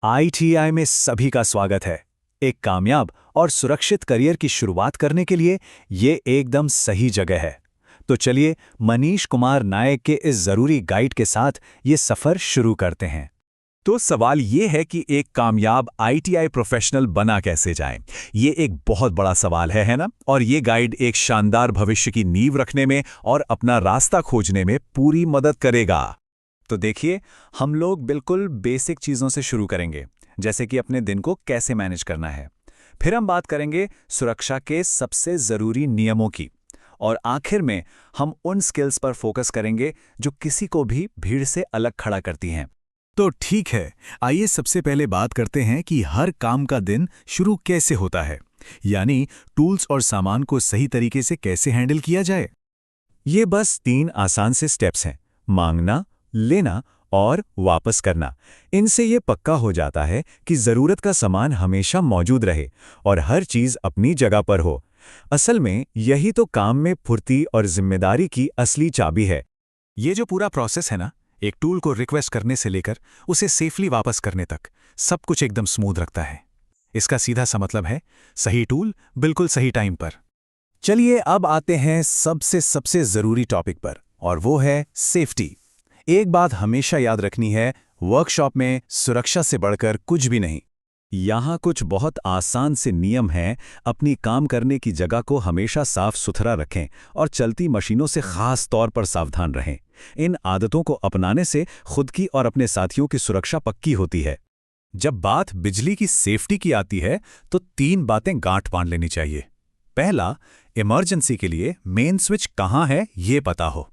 ITI में सभी का स्वागत है। एक कामयाब और सुरक्षित करियर की शुरुआत करने के लिए ये एकदम सही जगह है। तो चलिए मनीष कुमार नायक के इस जरूरी गाइड के साथ ये सफर शुरू करते हैं। तो सवाल ये है कि एक कामयाब आईटीआई प्रोफेशनल बना कैसे जाए। ये एक बहुत बड़ा सवाल है ना? और ये गाइड एक शानदार भविष्य की नींव रखने में और अपना रास्ता खोजने में पूरी मदद करेगा। तो देखिए, हम लोग बिल्कुल बेसिक चीज़ों से शुरू करेंगे, जैसे कि अपने दिन को कैसे मैनेज करना है। फिर हम बात करेंगे सुरक्षा के सबसे ज़रूरी नियमों की। और आखिर में हम उन स्किल्स पर फोकस करेंगे जो किसी को भी भीड़ से अलग खड़ा करती हैं। तो ठीक है, आइए सबसे पहले बात करते हैं कि हर काम का दिन शुरू कैसे होता है, यानी टूल्स और सामान को सही तरीके से कैसे हैंडल किया जाए। ये बस 3 आसान से स्टेप्स हैं: मांगना, लेना और वापस करना। इनसे ये पक्का हो जाता है कि ज़रूरत का सामान हमेशा मौजूद रहे और हर चीज़ अपनी जगह पर हो। असल में यही तो काम में फुर्ती और जिम्मेदारी की असली चाबी है। ये जो पूरा प्रोसेस है ना, एक टूल को रिक्वेस्ट करने से लेकर उसे सेफली वापस करने तक, सब कुछ एकदम स्मूथ रखता है। इसका सीधा सा मतलब है सही टूल बिल्कुल सही टाइम पर। चलिए अब आते हैं सबसे ज़रूरी टॉपिक पर, और वो है सेफ्टी। एक बात हमेशा याद रखनी है, वर्कशॉप में सुरक्षा से बढ़कर कुछ भी नहीं। यहाँ कुछ बहुत आसान से नियम हैं। अपनी काम करने की जगह को हमेशा साफ सुथरा रखें और चलती मशीनों से खास तौर पर सावधान रहें। इन आदतों को अपनाने से खुद की और अपने साथियों की सुरक्षा पक्की होती है। जब बात बिजली की सेफ्टी की आती है तो 3 बातें गांठ बांध लेनी चाहिए। पहला, इमरजेंसी के लिए मेन स्विच कहाँ है ये पता हो।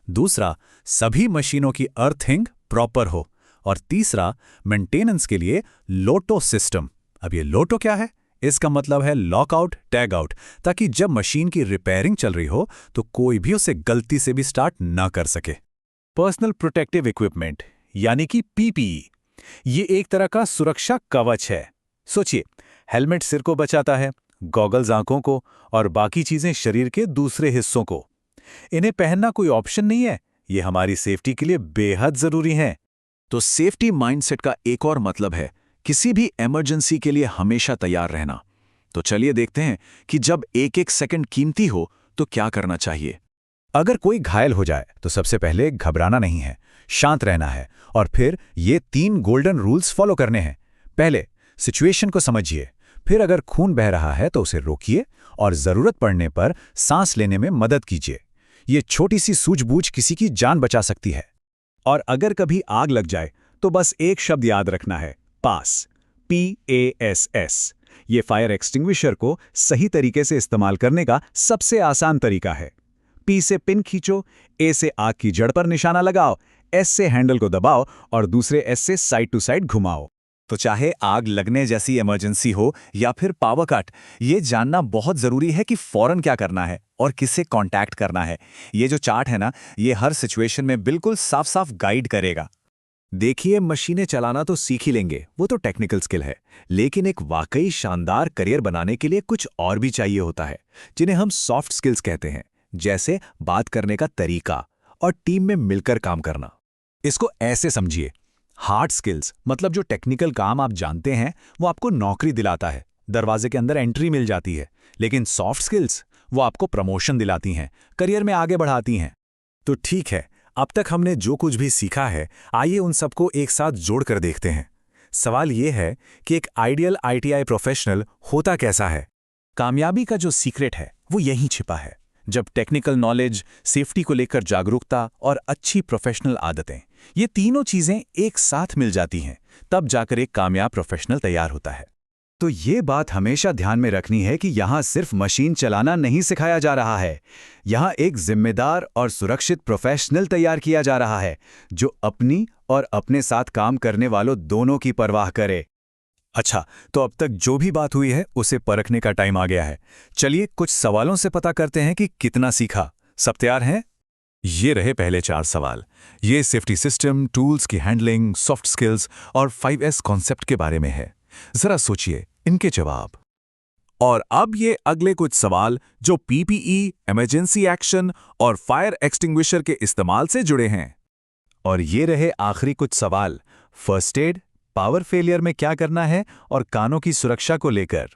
दूसरा, सभी मशीनों की अर्थिंग प्रॉपर हो। और तीसरा, मेंटेनेंस के लिए लोटो सिस्टम। अब ये लोटो क्या है? इसका मतलब है लॉकआउट टैग आउट, ताकि जब मशीन की रिपेयरिंग चल रही हो तो कोई भी उसे गलती से भी स्टार्ट ना कर सके। पर्सनल प्रोटेक्टिव इक्विपमेंट यानी कि पीपीई, ये एक तरह का सुरक्षा कवच है। सोचिए, हेलमेट सिर को बचाता है, गॉगल्स आंखों को और बाकी चीजें शरीर के दूसरे हिस्सों को। इन्हें पहनना कोई ऑप्शन नहीं है, ये हमारी सेफ्टी के लिए बेहद जरूरी हैं। तो सेफ्टी माइंडसेट का एक और मतलब है किसी भी इमरजेंसी के लिए हमेशा तैयार रहना। तो चलिए देखते हैं कि जब एक एक सेकंड कीमती हो तो क्या करना चाहिए। अगर कोई घायल हो जाए तो सबसे पहले घबराना नहीं है, शांत रहना है और फिर ये 3 गोल्डन रूल्स फॉलो करने हैं। पहले, सिचुएशन को समझिए, फिर अगर खून बह रहा है तो उसे रोकिए और जरूरत पड़ने पर सांस लेने में मदद कीजिए। ये छोटी सी सूझबूझ किसी की जान बचा सकती है। और अगर कभी आग लग जाए तो बस एक शब्द याद रखना है, पास, PASS। ये फायर एक्सटिंग्विशर को सही तरीके से इस्तेमाल करने का सबसे आसान तरीका है। P से पिन खींचो, A से आग की जड़ पर निशाना लगाओ, S से हैंडल को दबाओ और दूसरे S से साइड टू साइड घुमाओ। तो चाहे आग लगने जैसी इमरजेंसी हो या फिर पावर कट, ये जानना बहुत जरूरी है कि फौरन क्या करना है और किससे कांटेक्ट करना है। ये जो चार्ट है ना, ये हर सिचुएशन में बिल्कुल साफ साफ गाइड करेगा। देखिए, मशीनें चलाना तो सीख ही लेंगे, वो तो टेक्निकल स्किल है, लेकिन एक वाकई शानदार करियर बनाने के लिए कुछ और भी चाहिए होता है, जिन्हें हम सॉफ्ट स्किल्स कहते हैं, जैसे बात करने का तरीका और टीम में मिलकर काम करना। इसको ऐसे समझिए, हार्ड स्किल्स मतलब जो टेक्निकल काम आप जानते हैं वो आपको नौकरी दिलाता है, दरवाजे के अंदर एंट्री मिल जाती है। लेकिन सॉफ्ट स्किल्स वो आपको प्रमोशन दिलाती हैं, करियर में आगे बढ़ाती हैं। तो ठीक है, अब तक हमने जो कुछ भी सीखा है, आइए उन सबको एक साथ जोड़कर देखते हैं। सवाल ये है कि एक आइडियल आईटीआई प्रोफेशनल होता कैसा है? कामयाबी का जो सीक्रेट है वो यहीं छिपा है। जब टेक्निकल नॉलेज, सेफ्टी को लेकर जागरूकता और अच्छी प्रोफेशनल आदतें, ये तीनों चीजें एक साथ मिल जाती हैं, तब जाकर एक कामयाब प्रोफेशनल तैयार होता है। तो ये बात हमेशा ध्यान में रखनी है कि यहाँ सिर्फ मशीन चलाना नहीं सिखाया जा रहा है, यहाँ एक जिम्मेदार और सुरक्षित प्रोफेशनल तैयार किया जा रहा है, जो अपनी और अपने साथ काम करने वालों दोनों की परवाह करे। अच्छा, तो अब तक जो भी बात हुई है उसे परखने का टाइम आ गया है। चलिए कुछ सवालों से पता करते हैं कि कितना सीखा। सब तैयार हैं? ये रहे पहले 4 सवाल। ये सेफ्टी सिस्टम, टूल्स की हैंडलिंग, सॉफ्ट स्किल्स और 5S कॉन्सेप्ट के बारे में है। जरा सोचिए इनके जवाब। और अब ये अगले कुछ सवाल जो PPE, इमरजेंसी एक्शन और फायर एक्सटिंग्विशर के इस्तेमाल से जुड़े हैं। और ये रहे आखिरी कुछ सवाल, फर्स्ट एड, पावर फेलियर में क्या करना है और कानों की सुरक्षा को लेकर।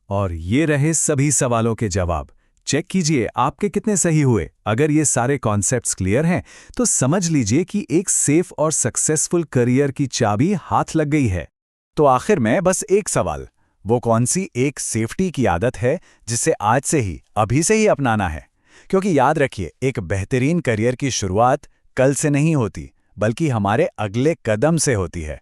और ये रहे सभी सवालों के जवाब। चेक कीजिए आपके कितने सही हुए। अगर ये सारे कॉन्सेप्ट्स क्लियर हैं तो समझ लीजिए कि एक सेफ और सक्सेसफुल करियर की चाबी हाथ लग गई है। तो आखिर में बस एक सवाल, वो कौन सी एक सेफ्टी की आदत है जिसे आज से ही, अभी से ही अपनाना है? क्योंकि याद रखिए, एक बेहतरीन करियर की शुरुआत कल से नहीं होती, बल्कि हमारे अगले कदम से होती है।